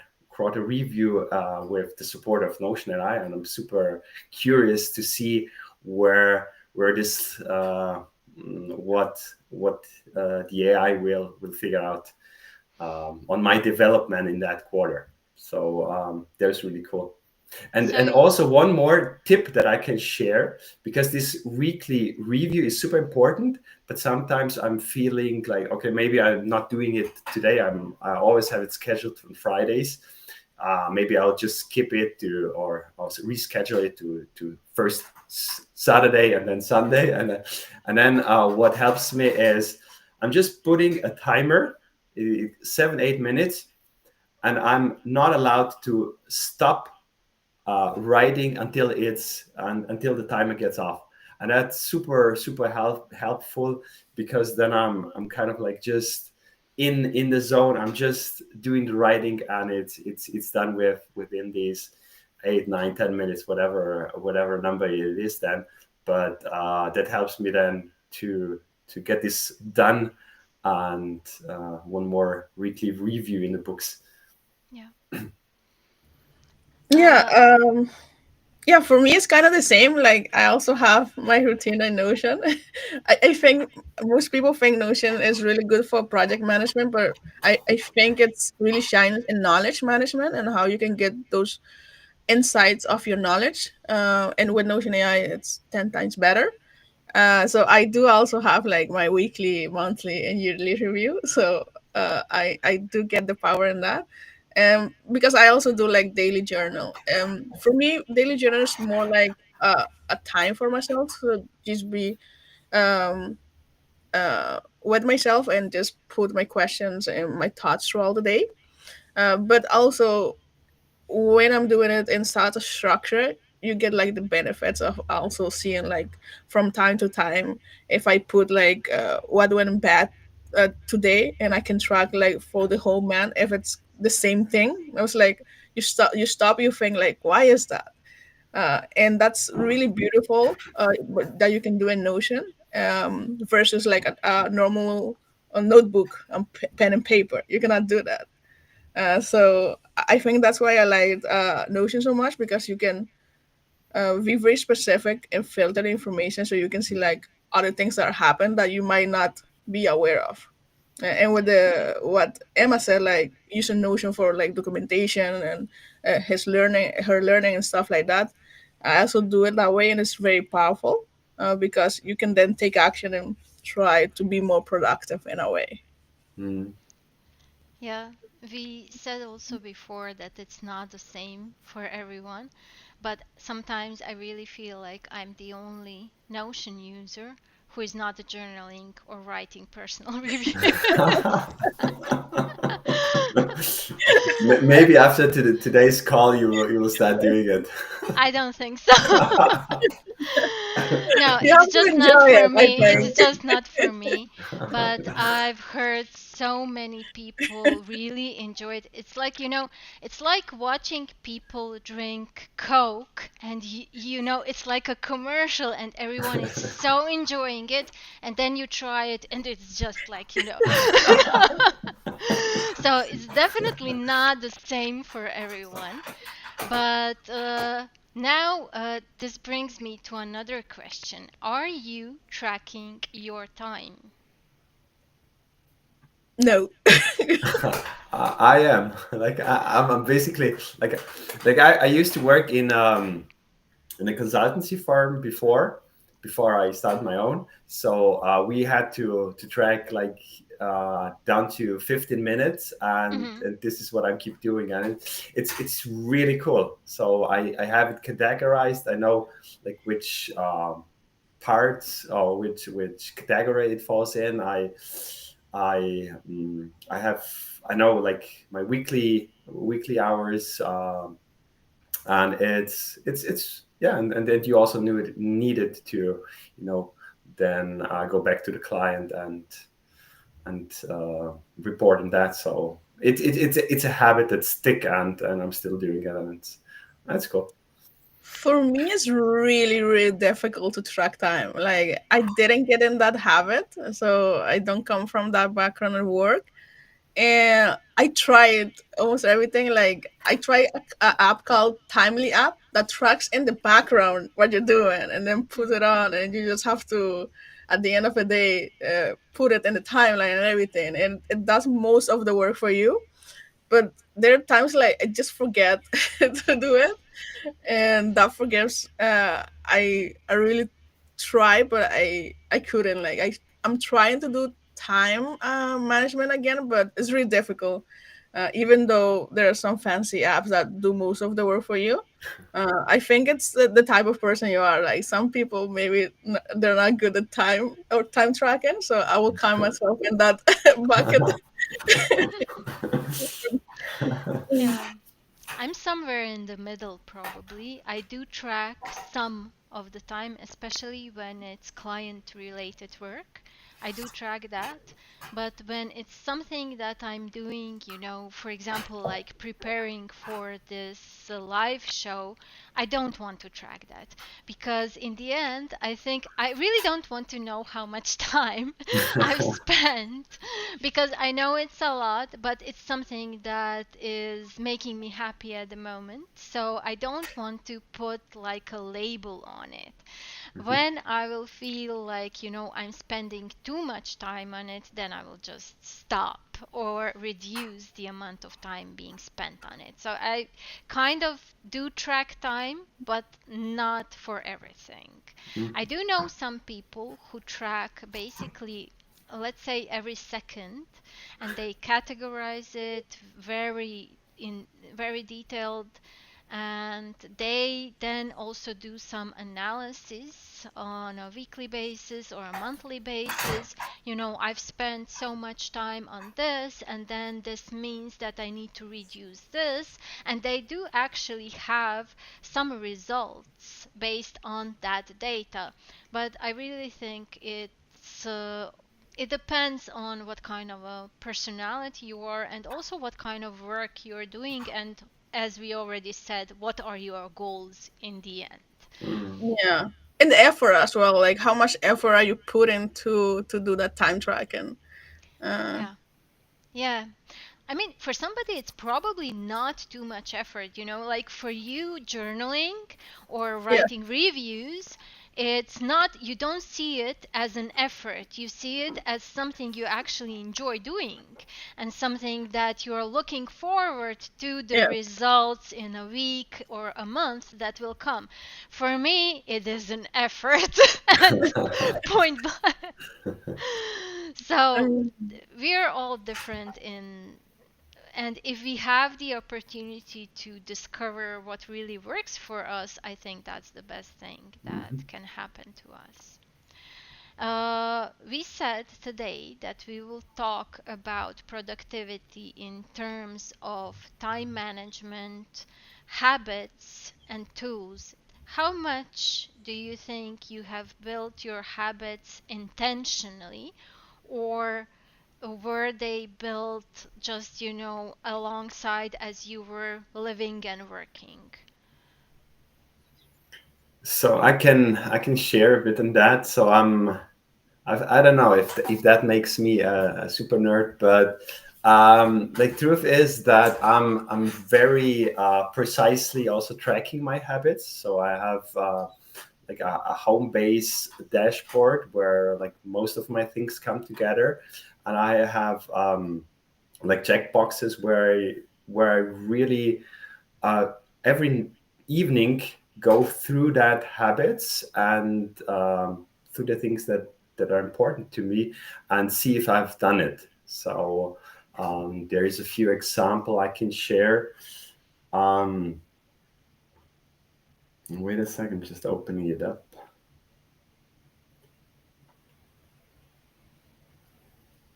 review with the support of Notion AI, and I'm super curious to see where this what the AI will figure out on my development in that quarter. So that's really cool. And So, also one more tip that I can share, because this weekly review is super important, but sometimes I'm feeling like, okay, maybe I'm not doing it today. I always have it scheduled on Fridays. Maybe I'll just skip it to, or I'll reschedule it to first Saturday and then Sunday, and then what helps me is I'm just putting a timer, 7-8 minutes, and I'm not allowed to stop writing until the timer gets off, and that's super helpful, because then I'm kind of like just in the zone. I'm just doing the writing, and it's done within these 8, 9, 10 minutes, whatever number it is then. But that helps me then to get this done, and one more weekly review in the books. yeah. Yeah, Uh, yeah, for me it's kind of the same. Like I also have my routine in Notion. I think most people think Notion is really good for project management, but I think it's really shines in knowledge management and how you can get those insights of your knowledge. And with Notion AI, it's 10 times better. So I do also have like my weekly, monthly, and yearly review. So I do get the power in that. Because I also do like daily journal. For me, daily journal is more like a time for myself to just be um, with myself and just put my questions and my thoughts throughout the day. But also when I'm doing it in such a structure, you get like the benefits of also seeing like from time to time if I put like what went bad today, and I can track like for the whole month if it's the same thing. I was like, you stop, you think like, why is that? And that's really beautiful that you can do in Notion versus like a normal a notebook and pen and paper. You cannot do that. So I think that's why I like Notion so much, because you can be very specific and filter the information, so you can see like other things that happen that you might not be aware of. And with yeah. the what Emma said, like using Notion for like documentation and her learning and stuff like that, I also do it that way, and it's very powerful because you can then take action and try to be more productive in a way. Mm. Yeah, we said also before that it's not the same for everyone, but sometimes I really feel like I'm the only Notion user who is not journaling or writing personal reviews. Maybe after today's call, you will start doing it. I don't think so. No, You it's have to just not enjoy for it, I me. It's think. just not for me. But I've heard so many people really enjoy it. It's like, it's like watching people drink Coke, and it's like a commercial and everyone is so enjoying it, and then you try it and it's just like. So it's definitely not the same for everyone. But now, this brings me to another question. Are you tracking your time? No. I am like I'm basically like I used to work in a consultancy firm before I started my own. So we had to track like down to 15 minutes, Hmm. and this is what I keep doing, and it's really cool. So I have it categorized. I know like which parts or which category it falls in. I have I know like my weekly hours. and it's yeah, and then you also knew it needed to, then go back to the client and report on that. So it's a habit that stick, and I'm still doing it, and that's cool. For me, it's really, really difficult to track time. Like, I didn't get in that habit, so I don't come from that background of work. And I tried almost everything. Like, I tried a app called Timely app that tracks in the background what you're doing, and then put it on, and you just have to, at the end of the day, put it in the timeline and everything, and it does most of the work for you. But there are times like I just forget to do it, and that forgives. I really try, but I couldn't. Like, I'm trying to do time management again, but it's really difficult. Even though there are some fancy apps that do most of the work for you, I think it's the type of person you are. Like, some people maybe they're not good at time or time tracking, so I will count myself in that bucket. Yeah. I'm somewhere in the middle, probably. I do track some of the time, especially when it's client related work. I do track that. But when it's something that I'm doing, for example, like preparing for this live show, I don't want to track that because in the end, I think I really don't want to know how much time I've spent because I know it's a lot, but it's something that is making me happy at the moment. So I don't want to put like a label on it. Mhm. When I will feel like, I'm spending too much time on it, then I will just stop or reduce the amount of time being spent on it. So I kind of do track time, but not for everything. I Mhm. do know some people who track basically, let's say, every second, and they categorize it very detailed, and they then also do some analysis on a weekly basis or a monthly basis. I've spent so much time on this, and then this means that I need to reduce this, and they do actually have some results based on that data. But I really think it depends on what kind of a personality you are, and also what kind of work you're doing, and as we already said, what are your goals in the end. Mhm. Yeah, and the effort as well. Like, how much effort are you putting to do that time tracking? Uh, Yeah. Yeah. I mean, for somebody, it's probably not too much effort, like for you, journaling or yeah, writing reviews, it's not, you don't see it as an effort. You see it as something you actually enjoy doing and something that you're looking forward to the yeah. results in a week or a month that will come. For me, it is an effort and point blank. So Um, we're all different and if we have the opportunity to discover what really works for us, I think that's the best thing that Mhm. can happen to us. We said today that we will talk about productivity in terms of time management, habits, and tools. How much do you think you have built your habits intentionally, or were they built just, alongside as you were living and working? So I can share a bit on that. So I don't know if that makes me a super nerd, but the truth is that I'm very precisely also tracking my habits. So I have like a home base dashboard where like most of my things come together, and I have like check boxes where I really uh, every evening go through that habits and through the things that are important to me and see if I've done it. So there is a few example I can share. Um, Wait a second, just opening it up.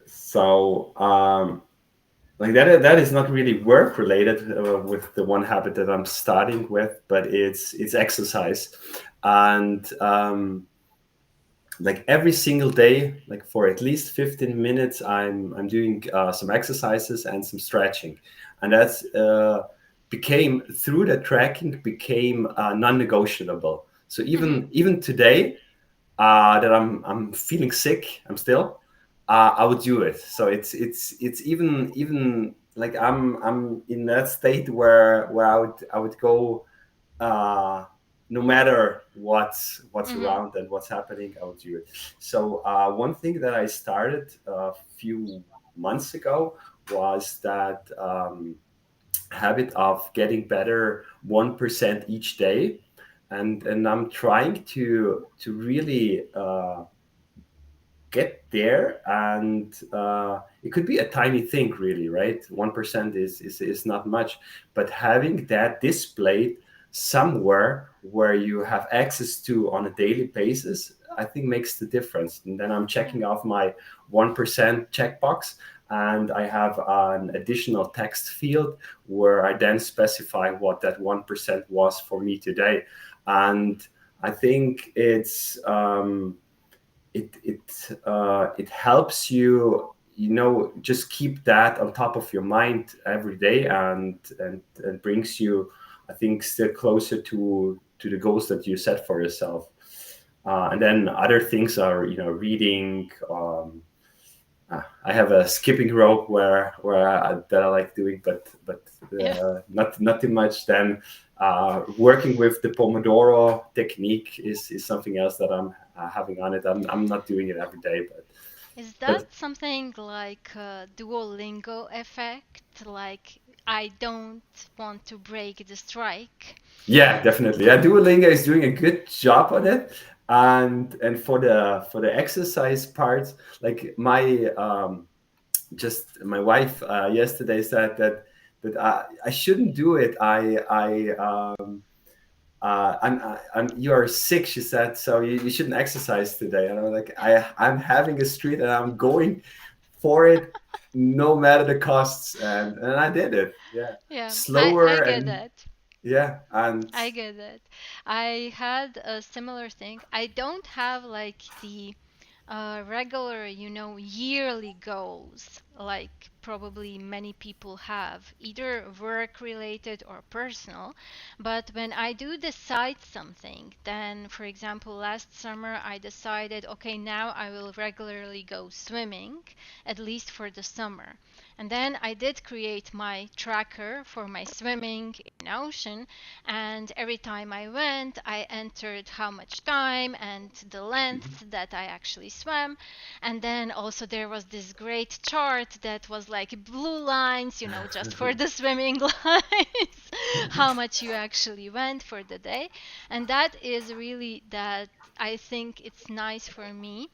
So like that is not really work related with the one habit that I'm starting with, but it's exercise. And like every single day, like for at least 15 minutes, I'm doing some exercises and some stretching. And that's became, through the tracking, became non-negotiable. So Hmm. even today, that I'm feeling sick, I'm still, I would do it. So it's even like I'm in that state where I would go, uh, no matter what's Hmm. around and what's happening, I would do it. So one thing that I started a few months ago was that habit of getting better 1% each day, and I'm trying to really get there. And it could be a tiny thing, really, right? 1% is not much, but having that displayed somewhere where you have access to on a daily basis, I think makes the difference. And then I'm Yeah. checking off my 1% checkbox, and I have an additional text field where I then specify what that 1% was for me today. And I think it helps you, just keep that on top of your mind every day, and brings you, I think, still closer to the goals that you set for yourself. And then other things are, reading. I have a skipping rope that I like doing, but Yeah. not too much. Then working with the Pomodoro technique is something else that I'm having on it. I'm not doing it every day, Is but that something like a Duolingo effect? Like, I don't want to break the strike. yeah, definitely. Yeah, Duolingo is doing a good job on it. And for the exercise parts, like my wife yesterday said that I shouldn't do it. You are sick, she said, so you shouldn't exercise today. And I'm like, I'm having a street and I'm going for it, no matter the costs. And I did it. Yeah, Yeah, I slower, get and that. yeah, and I get that. I had a similar thing. I don't have like the regular, yearly goals like probably many people have, either work related or personal. But when I do decide something, then for example, last summer I decided, okay, now I will regularly go swimming, at least for the summer. And then I did create my tracker for my swimming in ocean, and every time I went, I entered how much time and the length that I actually swam. And then also there was this great chart that was like blue lines, just for the swimming lines, how much you actually went for the day. And that is really that I think it's nice for me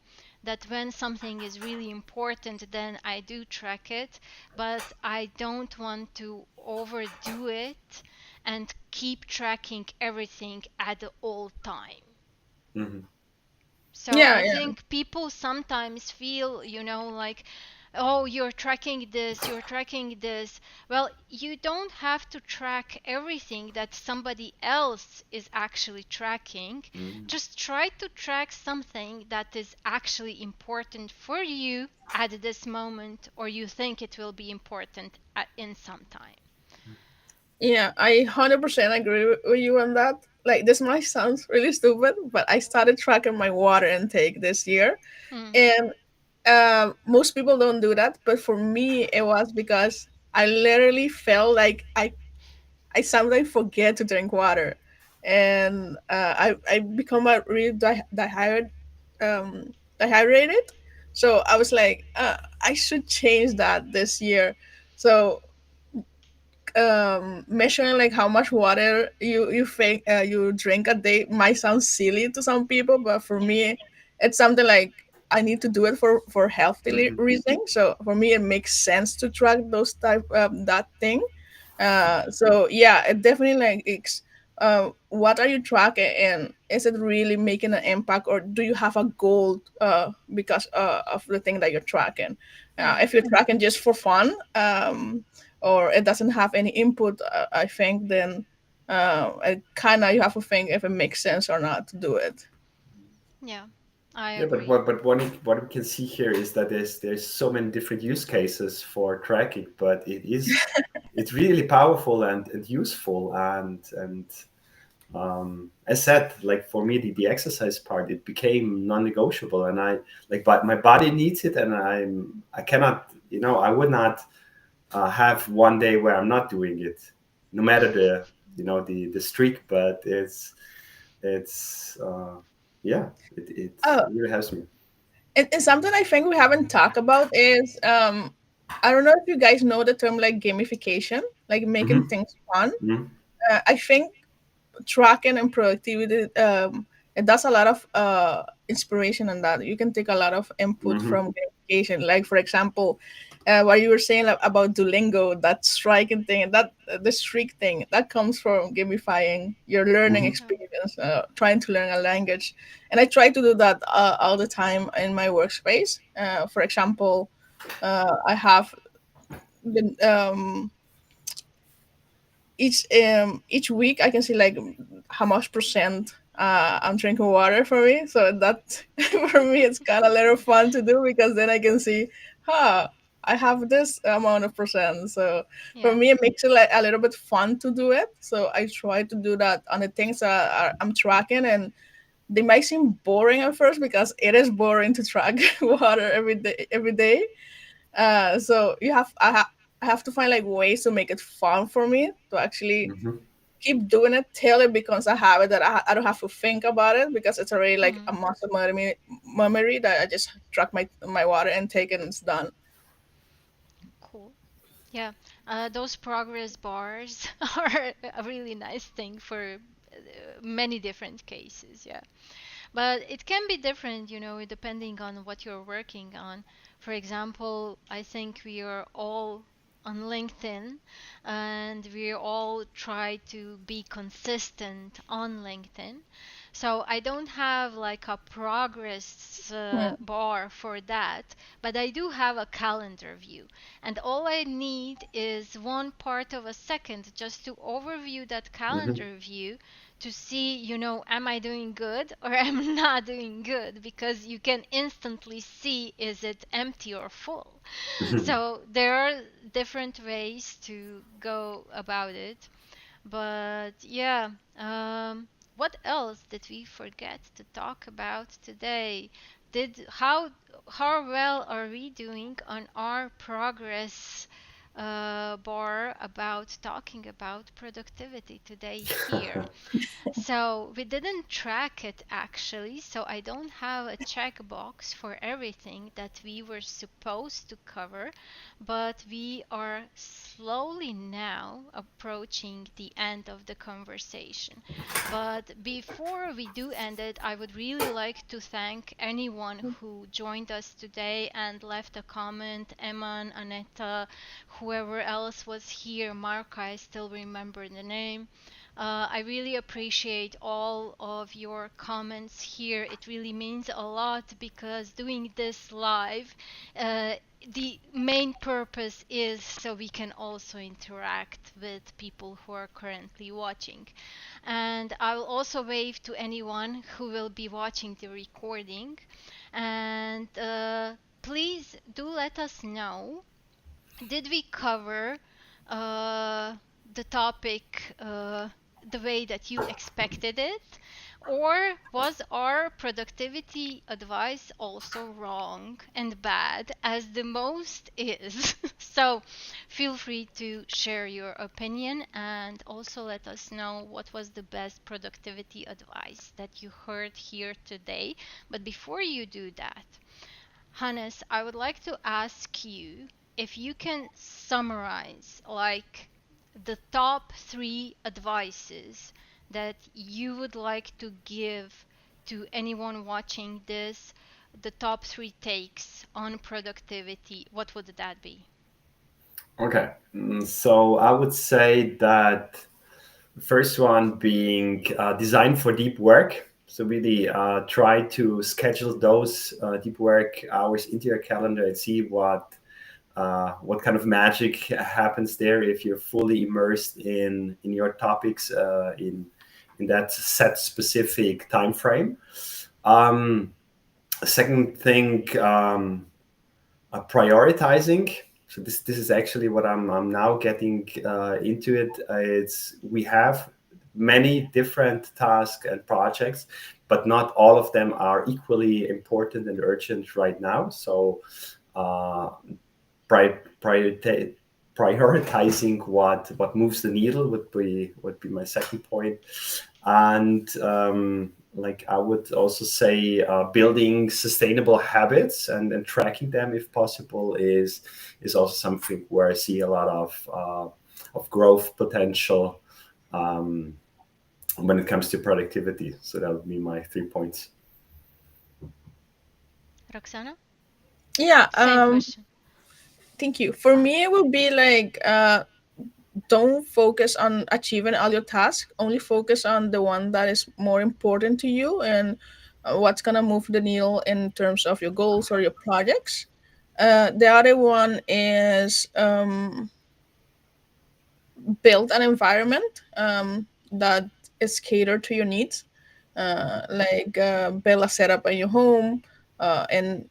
that when something is really important, then I do track it, but I don't want to overdo it and keep tracking everything at the all time. Mhm. So Yeah, I yeah. think people sometimes feel, like, oh, you're tracking this. Well, you don't have to track everything that somebody else is actually tracking. Mhm. Just try to track something that is actually important for you at this moment, or you think it will be important in some time. Yeah, I 100% agree with you on that. Like, this might sound really stupid, but I started tracking my water intake this year. Hmm. And most people don't do that. But for me, it was because I literally felt like I sometimes forget to drink water. And I become a really dehydrated. So I was like, I should change that this year. So measuring like how much water you drink a day might sound silly to some people, but for Yeah. me it's something like I need to do it for healthy Mhm. reasons. So for me it makes sense to track those type that thing. So yeah, it definitely like it's what are you tracking, and is it really making an impact, or do you have a goal because of the thing that you're tracking? Mm. If you're tracking just for fun, or it doesn't have any input, I think then it kind of you have to think if it makes sense or not to do it. Yeah, I Yeah, but agree. what we can see here is that there's so many different use cases for tracking, but it's really powerful and useful, and as said, like for me, the exercise part, it became non-negotiable, and I like, but my body needs it, and I cannot, I would not have one day where I'm not doing it, no matter the streak, but it's yeah, it Oh, really helps me. and something I think we haven't talked about is I don't know if you guys know the term like gamification, like making Hmm. things fun. Hmm. I think tracking and productivity, it does a lot of inspiration on that. You can take a lot of input Hmm. from gamification, like for example, what you were saying about Duolingo, that striking thing, that the streak thing, that comes from gamifying your learning Hmm. Yeah. experience, trying to learn a language. And I try to do that all the time in my workspace. For example, I have been each week I can see like how much percent I'm drinking water for me. So that for me it's kind of a little fun to do because then I can see, huh, I have this amount of percent. So for Yeah. me it makes it like a little bit fun to do it. So I try to do that on the things that I'm tracking, and they might seem boring at first because it is boring to track water every day. So I have to find like ways to make it fun for me to actually Hmm. keep doing it till it becomes a habit that I don't have to think about it because it's already like a Mm. muscle memory that I just track my water intake and it's done. Cool. Yeah, those progress bars are a really nice thing for many different cases. Yeah. But it can be different, depending on what you're working on. For example, I think we are all on LinkedIn and we all try to be consistent on LinkedIn. So I don't have like a progress Hmm. bar for that, but I do have a calendar view. And all I need is one part of a second just to overview that Hmm. calendar view to see, am I doing good or am not doing good? Because you can instantly see is it empty or full. So there are different ways to go about it. But yeah, what else did we forget to talk about today? Did how well are we doing on our progress bar about talking about productivity today here? So we didn't track it actually, so I don't have a checkbox for everything that we were supposed to cover, but we are slowly now approaching the end of the conversation. But before we do end it, I would really like to thank anyone who joined us today and left a comment. Eman, Aneta, whoever else was here, Mark, I still remember the name. I really appreciate all of your comments here. It really means a lot because doing this live, the main purpose is so we can also interact with people who are currently watching. And I will also wave to anyone who will be watching the recording. And please do let us know, did we cover uh, the topic the way that you expected it? Or was our productivity advice also wrong and bad, as the most is? So feel free to share your opinion and also let us know what was the best productivity advice that you heard here today. But before you do that, Hannes, I would like to ask you if you can summarize like the top three advices that you would like to give to anyone watching this, the top three takes on productivity. What would that be? Okay. So I would say that the first one being designed for deep work. So really try to schedule those deep work hours into your calendar and see what what kind of magic happens there if you're fully immersed in your topics in that set specific time frame. Um, Second thing, prioritizing. So this is actually what I'm now getting into it. It's we have many different tasks and projects, but not all of them are equally important and urgent right now. So uh, pri- priorita- prioritizing what moves the needle would be my second point. And like I would also say building sustainable habits and tracking them if possible is also something where I see a lot of growth potential um, when it comes to productivity. So that would be my 3 points. Roxana? Yeah. Same question. Thank you. For me, it would be like don't focus on achieving all your tasks. Only focus on the one that is more important to you and what's gonna move the needle in terms of your goals or your projects. The other one is build an environment that is catered to your needs, like build a setup in your home and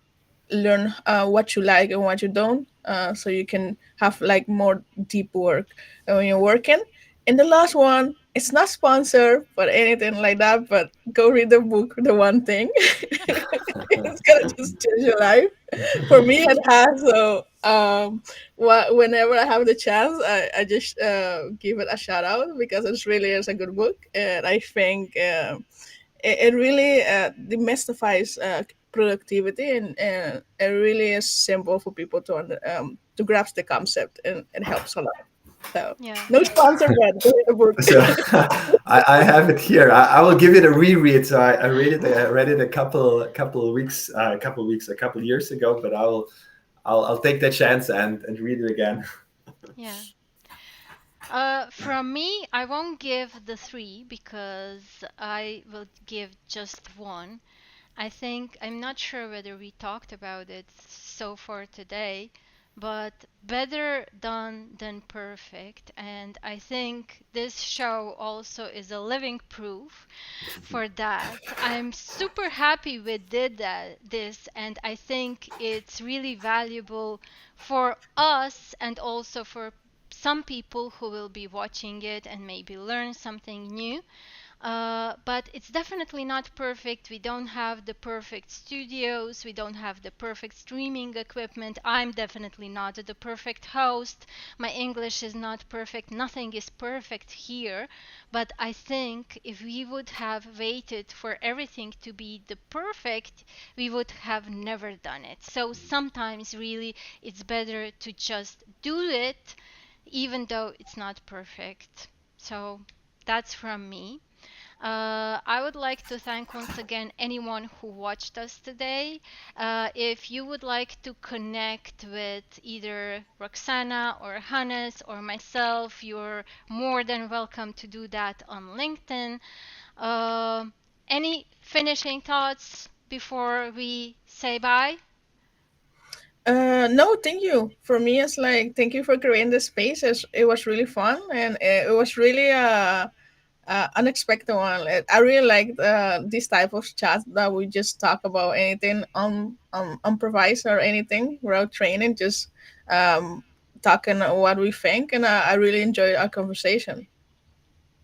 learn what you like and what you don't, so you can have like more deep work when you're working. And the last one, it's not sponsored but anything like that, but go read the book The One Thing. It's gonna just change your life. For me it has. So whenever I have the chance, I just give it a shout out because it really is a good book, and I think it really demystifies productivity, and it really is simple for people to grasp the concept, and it helps a lot. So Yeah. no sponsor, but go read the book. So I have it here. I will give it a reread. So I read it. I read it a couple of weeks, a couple of years ago. But I'll take that chance and read it again. Yeah. From me, I won't give the three because I will give just one. I think I'm not sure whether we talked about it so far today, but better done than perfect. And I think this show also is a living proof for that. I'm super happy we did this, and I think it's really valuable for us and also for some people who will be watching it and maybe learn something new. But it's definitely not perfect. We don't have the perfect studios. We don't have the perfect streaming equipment. I'm definitely not the perfect host. My English is not perfect. Nothing is perfect here. But I think if we would have waited for everything to be the perfect, we would have never done it. So sometimes, really, it's better to just do it, even though it's not perfect. So that's from me. I would like to thank once again anyone who watched us today. If you would like to connect with either Roxana or Hannes or myself, you're more than welcome to do that on LinkedIn. Uh, any finishing thoughts before we say bye? No, thank you. For me, it's like thank you for creating this space. It was really fun, and it was really unexpected one. I really like this type of chat that we just talk about anything improvised or anything without training, just talking what we think, and I really enjoyed our conversation.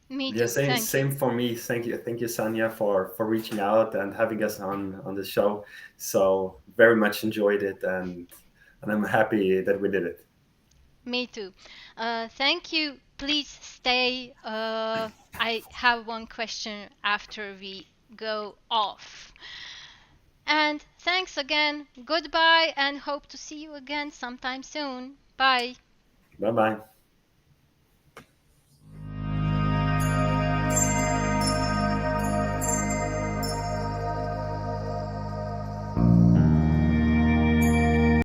Me Yeah, too. same Thank you. same for me. Thank you, Sanya, for reaching out and having us on the show. So very much enjoyed it, and I'm happy that we did it. Me too. Thank you. Please stay. I have one question after we go off. And thanks again. Goodbye and hope to see you again sometime soon. Bye. Bye bye.